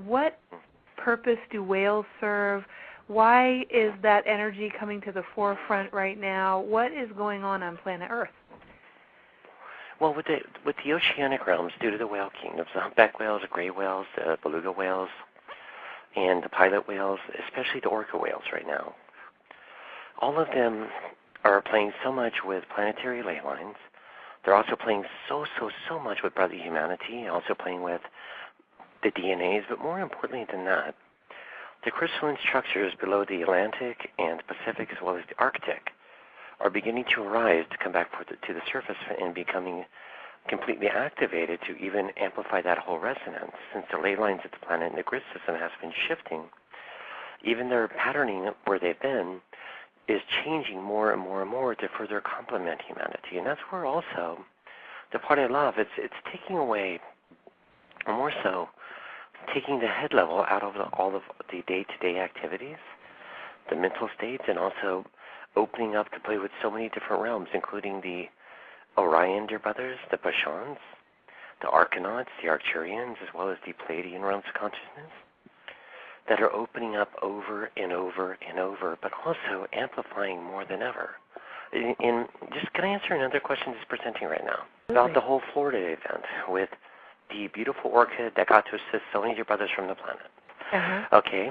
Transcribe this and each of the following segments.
what purpose do whales serve? Why is that energy coming to the forefront right now? What is going on planet Earth? Well, with the oceanic realms, due to the whale kingdoms, the humpback whales, the gray whales, the beluga whales, and the pilot whales, especially the orca whales right now, all of them are playing so much with planetary ley lines. They're also playing so much with brotherly humanity, also playing with the DNAs, but more importantly than that, the crystalline structures below the Atlantic and Pacific as well as the Arctic are beginning to arise to come back to the surface and becoming completely activated to even amplify that whole resonance. Since the ley lines of the planet and the grid system has been shifting, even their patterning where they've been is changing more and more and more to further complement humanity. And that's where also the part I love, it's taking away, or more so, taking the head level out of all of the day-to-day activities, the mental states, and also opening up to play with so many different realms, including the Orion dear brothers, the Pashans, the Arcanauts, the Arcturians, as well as the Pleiadian realms of consciousness, that are opening up over and over and over, but also amplifying more than ever. And just can I answer another question that's presenting right now about the whole Florida event with the beautiful orchid that got to assist so many dear brothers from the planet? Okay.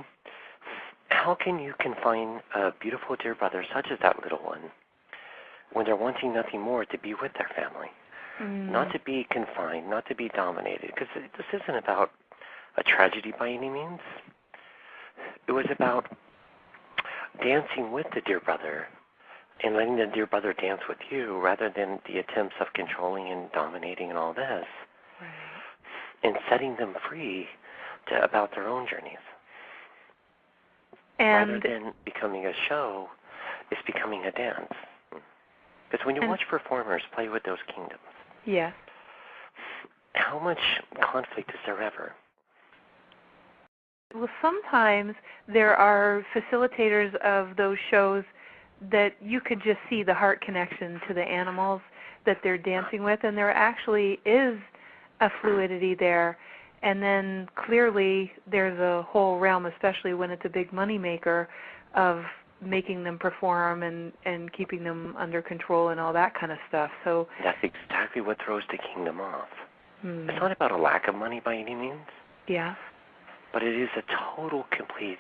How can you confine a beautiful dear brother such as that little one when they're wanting nothing more to be with their family? Not to be confined, not to be dominated, because this isn't about a tragedy by any means. It was about dancing with the dear brother and letting the dear brother dance with you rather than the attempts of controlling and dominating and all this, and setting them free about their own journeys. And rather than becoming a show, it's becoming a dance. Because when you watch performers play with those kingdoms, how much conflict is there ever? Well, sometimes there are facilitators of those shows that you could just see the heart connection to the animals that they're dancing with, and there actually is a fluidity there. And then clearly there's a whole realm, especially when it's a big money maker, of making them perform and keeping them under control and all that kind of stuff. So that's exactly what throws the kingdom off. It's not about a lack of money by any means. But it is a total, complete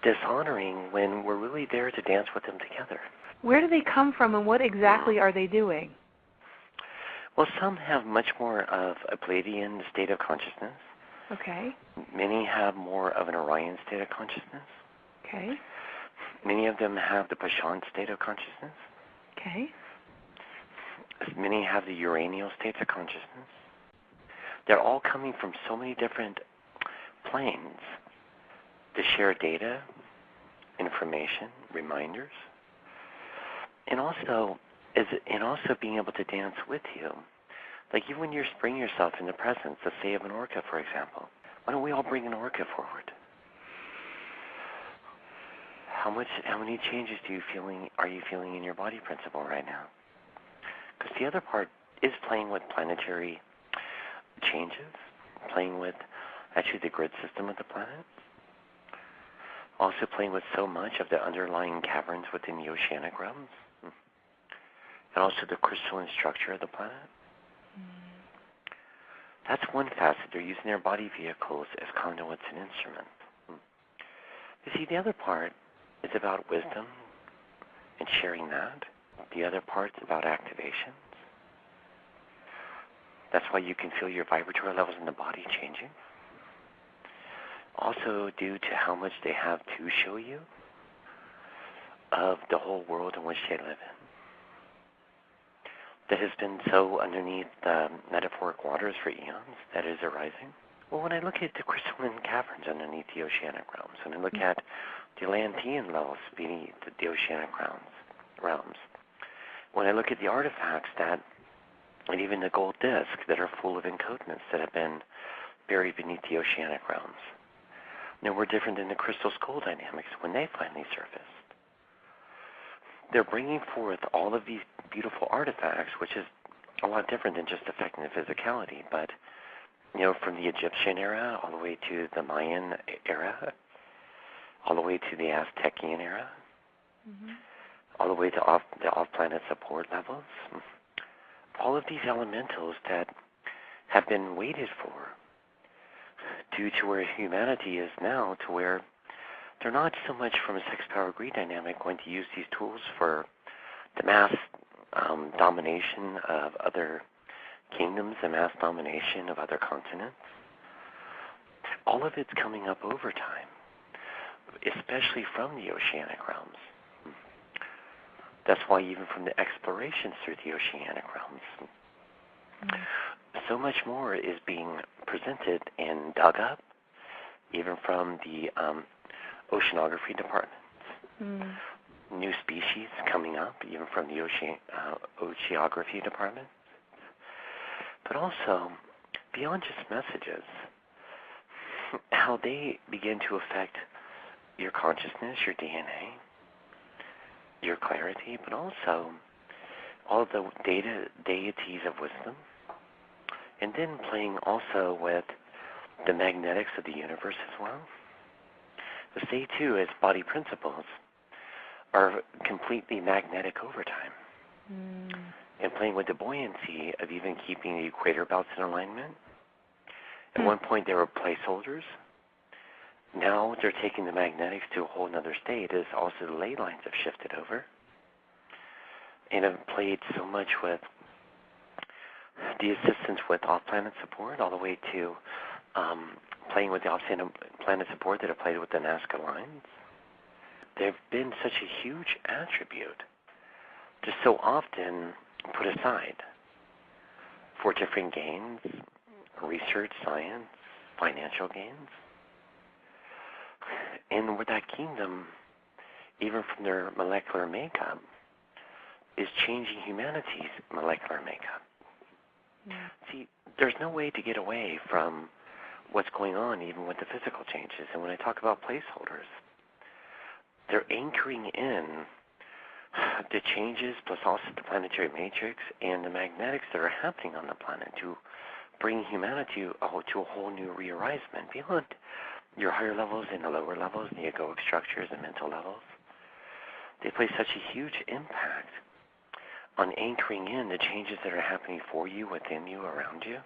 dishonoring when we're really there to dance with them together. Where do they come from, and what exactly are they doing? Well, some have much more of a Pleiadian state of consciousness. Many have more of an Orion state of consciousness. Many of them have the Pashan state of consciousness. Many have the Uranial states of consciousness. They're all coming from so many different planes to share data, information, reminders, and also being able to dance with you. Like even when you bring yourself in the presence, let's say of an orca, for example, why don't we all bring an orca forward? How many changes are you feeling in your body principle right now? Because the other part is playing with planetary changes, playing with actually the grid system of the planet, also playing with so much of the underlying caverns within the oceanic realms, and also the crystalline structure of the planet. That's one facet. They're using their body vehicles as conduits and instruments. You see, the other part is about wisdom and sharing that. The other part's about activations. That's why you can feel your vibratory levels in the body changing. Also due to how much they have to show you of the whole world in which they live in, that has been so underneath the metaphoric waters for eons that is arising. Well, when I look at the crystalline caverns underneath the oceanic realms, and I look at the Atlantean levels beneath the oceanic realms, when I look at the artifacts and even the gold discs that are full of encodements that have been buried beneath the oceanic realms, we're different than the crystal skull dynamics when they finally surfaced. They're bringing forth all of these beautiful artifacts, which is a lot different than just affecting the physicality, but from the Egyptian era all the way to the Mayan era, all the way to the Aztecian era, all the way to the off-planet support levels. All of these elementals that have been waited for due to where humanity is now, to where they're not so much from a sex power greed dynamic going to use these tools for the mass domination of other kingdoms, the mass domination of other continents. All of it's coming up over time, especially from the oceanic realms. That's why even from the explorations through the oceanic realms, so much more is being presented and dug up, even from the oceanography departments. New species coming up, even from the oceanography department. But also, beyond just messages, how they begin to affect your consciousness, your DNA, your clarity, but also all of the deities of wisdom, and then playing also with the magnetics of the universe as well. The say too, as body principles, are completely magnetic over time. And playing with the buoyancy of even keeping the equator belts in alignment. At one point they were placeholders. Now they're taking the magnetics to a whole other state as also the ley lines have shifted over. And have played so much with the assistance with off-planet support, all the way to playing with the off-planet support that have played with the Nazca lines. They've been such a huge attribute, just so often put aside for different gains, research, science, financial gains. And with that kingdom, even from their molecular makeup, is changing humanity's molecular makeup. See, there's no way to get away from what's going on even with the physical changes. And when I talk about placeholders, they're anchoring in the changes plus also the planetary matrix and the magnetics that are happening on the planet to bring humanity to a whole new rearrangement beyond your higher levels and the lower levels, the egoic structures and mental levels. They play such a huge impact on anchoring in the changes that are happening for you, within you, around you.